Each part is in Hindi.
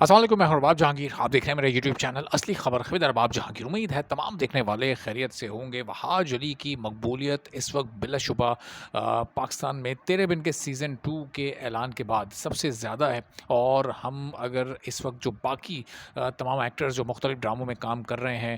अस्सलाम वालेकुम, मैं हूं अरबाब जहांगीर। आप देख रहे हैं मेरा यूट्यूब चैनल असली खबर खबीर अरबाब जहांगीर। उम्मीद है तमाम देखने वाले खैरियत से होंगे। वहाज अली की मकबूलियत इस वक्त बिलाशुबा पाकिस्तान में तेरे बिन के सीज़न 2 के ऐलान के बाद सबसे ज़्यादा है। और हम अगर इस वक्त जो बाकी तमाम एक्टर्स जो मुख्तलिफ ड्रामों में काम कर रहे हैं,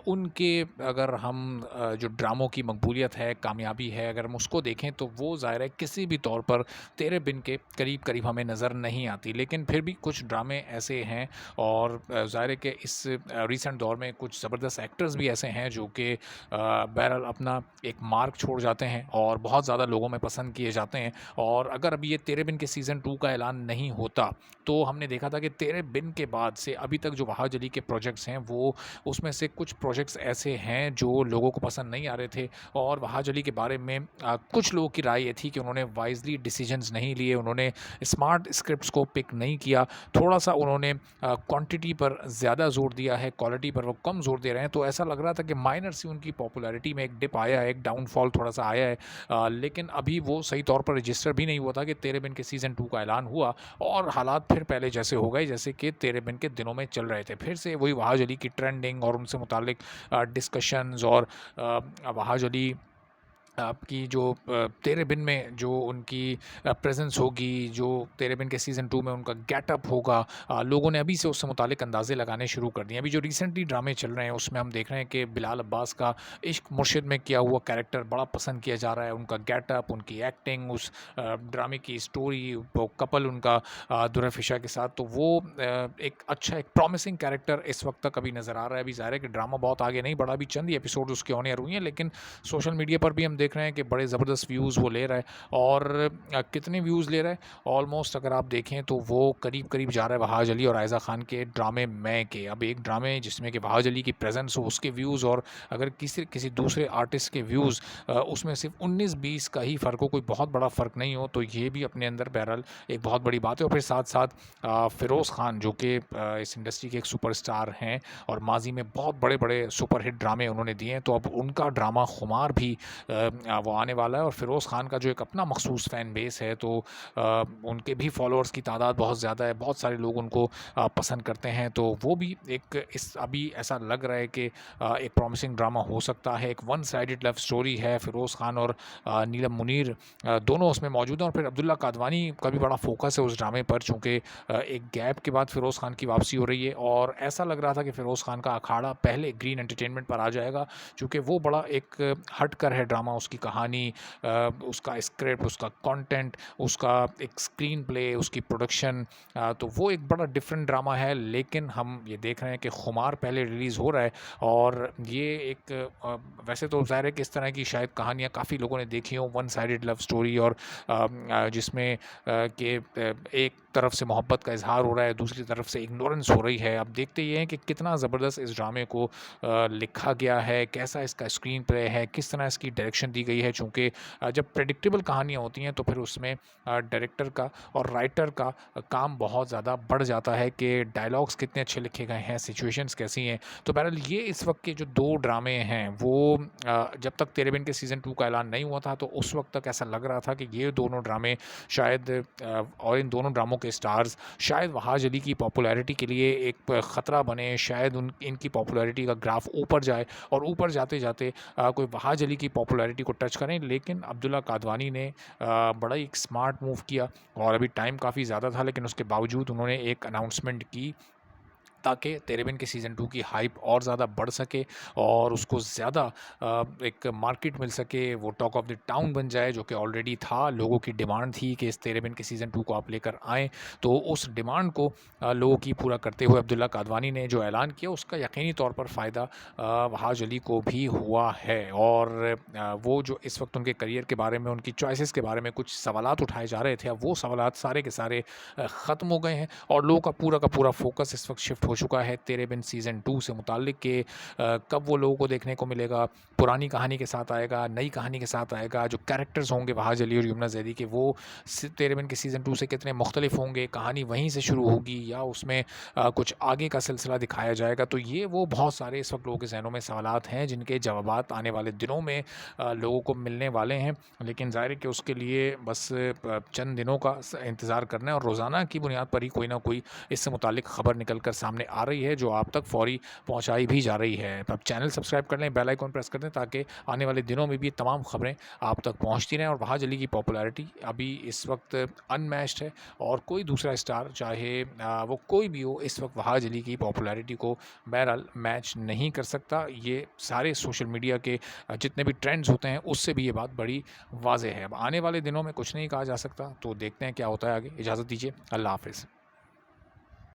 उनके अगर हम जो ड्रामों की मकबूलियत है, कामयाबी है, अगर हम उसको देखें तो वो ज़ाहिर है किसी भी तौर पर तेरे बिन के करीब करीब हमें नज़र नहीं आती। लेकिन फिर भी कुछ ड्रामे ऐसे हैं और ज़ाहिर है कि इस रिसेंट दौर में कुछ ज़बरदस्त एक्टर्स भी ऐसे हैं जो कि बहरहाल अपना एक मार्क छोड़ जाते हैं और बहुत ज़्यादा लोगों में पसंद किए जाते हैं। और अगर अभी ये तेरे बिन के सीज़न 2 का ऐलान नहीं होता तो हमने देखा था कि तेरे बिन के बाद से अभी तक जो वहाज अली के प्रोजेक्ट्स हैं, वो उसमें से कुछ प्रोजेक्ट्स ऐसे हैं जो लोगों को पसंद नहीं आ रहे थे। और वहाज अली के बारे में कुछ लोगों की राय ये थी कि उन्होंने वाइजली डिसीजंस नहीं लिए, उन्होंने स्मार्ट स्क्रिप्ट्स को पिक नहीं किया, थोड़ा-सा उन्होंने क्वांटिटी पर ज़्यादा ज़ोर दिया है, क्वालिटी पर वो कम ज़ोर दे रहे हैं। तो ऐसा लग रहा था कि माइनर सी उनकी पॉपुलैरिटी में एक डिप आया है, एक डाउनफॉल थोड़ा-सा आया है। लेकिन अभी वो सही तौर पर रजिस्टर भी नहीं हुआ था कि तेरे बिन के सीज़न 2 का ऐलान हुआ और हालात फिर पहले जैसे हो गए जैसे कि तेरे बिन के दिनों में चल रहे थे। फिर से वही वहाज अली की ट्रेंडिंग और उनसे मुताल्लिक डिस्कशंस और वहाज अली आपकी जो तेरे बिन में जो उनकी प्रेजेंस होगी, जो तेरे बिन के सीज़न 2 में उनका गेटअप होगा, लोगों ने अभी से उससे मुतालिक अंदाज़े लगाने शुरू कर दिए हैं। अभी जो रिसेंटली ड्रामे चल रहे हैं उसमें हम देख रहे हैं कि बिलाल अब्बास का इश्क मुर्शिद में किया हुआ कैरेक्टर बड़ा पसंद किया जा रहा है। उनका गेटअप, उनकी एक्टिंग, उस ड्रामे की स्टोरी, वो कपल उनका दुल्हन फिशा के साथ, तो वो एक अच्छा, एक प्रॉमिसिंग कैरेक्टर इस वक्त तक अभी नज़र आ रहा है। अभी ज़ाहिर है कि ड्रामा बहुत आगे नहीं बढ़ा, अभी चंद ही एपिसोड उसके ऑन एयर हुई हैं, लेकिन सोशल मीडिया पर भी हम देख रहे हैं कि बड़े ज़बरदस्त व्यूज़ वो ले रहा है। और कितने व्यूज़ ले रहा है, ऑलमोस्ट अगर आप देखें तो वो करीब करीब जा रहा है वहाज अली और आयज़ा खान के ड्रामे मैं के। अब एक ड्रामे जिसमें कि वहाज अली की प्रेजेंस हो, उसके व्यूज़, और अगर किसी किसी दूसरे आर्टिस्ट के व्यूज़ उसमें सिर्फ 19-20 का ही फ़र्क हो, कोई बहुत बड़ा फ़र्क नहीं हो, तो ये भी अपने अंदर बहरहाल एक बहुत बड़ी बात है। और फिर साथ साथ फ़िरोज़ खान जो कि इस इंडस्ट्री के एक सुपरस्टार हैं और माजी में बहुत बड़े बड़े सुपरहिट ड्रामे उन्होंने दिए हैं, तो अब उनका ड्रामा खुमार भी वो आने वाला है। और फ़िरोज़ खान का जो एक अपना मखसूस फ़ैन बेस है, तो उनके भी फॉलोअर्स की तादाद बहुत ज़्यादा है, बहुत सारे लोग उनको पसंद करते हैं। तो वो भी एक इस अभी ऐसा लग रहा है कि एक प्रॉमिसिंग ड्रामा हो सकता है। एक वन साइडेड लव स्टोरी है, फ़िरोज़ खान और नीलम मुनीर दोनों उसमें मौजूद हैं। और फिर अब्दुल्ला कादवानी का भी बड़ा फोकस है उस ड्रामे पर, चूँकि एक गैप के बाद फ़िरोज़ खान की वापसी हो रही है। और ऐसा लग रहा था कि फ़िरोज़ खान का अखाड़ा पहले ग्रीन एंटरटेनमेंट पर आ जाएगा, चूँकि वो बड़ा एक हट कर है ड्रामा, उसकी कहानी, उसका स्क्रिप्ट, उसका कंटेंट, उसका एक स्क्रीन प्ले, उसकी प्रोडक्शन, तो वो एक बड़ा डिफरेंट ड्रामा है। लेकिन हम ये देख रहे हैं कि खुमार पहले रिलीज़ हो रहा है और ये एक वैसे तो ज़ाहिर है कि इस तरह की शायद कहानियाँ काफ़ी लोगों ने देखी हों, वन साइडेड लव स्टोरी, और जिसमें कि एक तरफ से मोहब्बत का इजहार हो रहा है, दूसरी तरफ से इग्नोरेंस हो रही है। अब देखते ये हैं कि कितना ज़बरदस्त इस ड्रामे को लिखा गया है, कैसा इसका स्क्रीन प्ले है, किस तरह इसकी डायरेक्शन दी गई है। चूँकि जब प्रेडिक्टेबल कहानियाँ होती हैं तो फिर उसमें डायरेक्टर का और राइटर का काम बहुत ज़्यादा बढ़ जाता है कि डायलॉग्स कितने अच्छे लिखे गए हैं, सिचुएशंस कैसी हैं। तो बहरहाल ये इस वक्त के जो 2 ड्रामे हैं वो जब तक तेरे बिन के सीज़न 2 का ऐलान नहीं हुआ था तो उस वक्त तक ऐसा लग रहा था कि ये दोनों ड्रामे शायद और इन दोनों ड्रामों के स्टार्स शायद वहाज अली की पॉपुलैरिटी के लिए एक ख़तरा बने, शायद उन इनकी पॉपुलैरिटी का ग्राफ ऊपर जाए और ऊपर जाते-जाते कोई वहाज अली की पॉपुलैरिटी को टच करें। लेकिन अब्दुल्ला कादवानी ने बड़ा ही एक स्मार्ट मूव किया और अभी टाइम काफ़ी ज़्यादा था, लेकिन उसके बावजूद उन्होंने एक अनाउंसमेंट की ताकि तेरे बिन के सीज़न 2 की हाइप और ज़्यादा बढ़ सके और उसको ज़्यादा एक मार्केट मिल सके, वो टॉक ऑफ द टाउन बन जाए, जो कि ऑलरेडी था। लोगों की डिमांड थी कि इस तेरे बिन के सीज़न 2 को आप लेकर आएँ, तो उस डिमांड को लोगों की पूरा करते हुए अब्दुल्ला कादवानी ने जो ऐलान किया उसका यकीनी तौर पर फ़ायदा वहाज अली को भी हुआ है। और वो जो इस वक्त उनके करियर के बारे में, उनकी चॉइसेस के बारे में कुछ सवालात उठाए जा रहे थे, अब वो सवालात सारे के सारे ख़त्म हो गए हैं और लोगों का पूरा फोकस इस वक्त शिफ्ट हो चुका है तेरे बिन सीज़न 2 से मुताल्लिक कि कब वो लोगों को देखने को मिलेगा, पुरानी कहानी के साथ आएगा, नई कहानी के साथ आएगा, जो कैरेक्टर्स होंगे वहाज अली और यमुना ज़ैदी के वो तेरे बिन के सीज़न 2 से कितने मुख्तलिफ होंगे, कहानी वहीं से शुरू होगी या उसमें कुछ आगे का सिलसिला दिखाया जाएगा। तो ये वो बहुत सारे इस वक्त लोगों के जहनों में सवालात हैं जिनके जवाबात आने वाले दिनों में लोगों को मिलने वाले हैं। लेकिन ज़ाहिर है कि उसके लिए बस चंद दिनों का इंतज़ार करना है और रोज़ाना की बुनियाद पर ही कोई ना कोई इससे मुतालिक खबर निकल कर सामने आ रही है जो आप तक फौरी पहुँचाई भी जा रही है। अब चैनल सब्सक्राइब कर लें, बेल आइकन प्रेस कर दें ताकि आने वाले दिनों में भी तमाम खबरें आप तक पहुँचती रहें। और वहाज अली की पॉपुलैरिटी अभी इस वक्त अनमैच्ड है और कोई दूसरा स्टार चाहे वो कोई भी हो इस वक्त वहाज अली की पॉपुलैरिटी को बहरहाल मैच नहीं कर सकता। ये सारे सोशल मीडिया के जितने भी ट्रेंड्स होते हैं उससे भी ये बात बड़ी वाज़ेह है। अब आने वाले दिनों में कुछ नहीं कहा जा सकता, तो देखते हैं क्या होता है आगे। इजाज़त दीजिए, अल्लाह हाफ़िज़।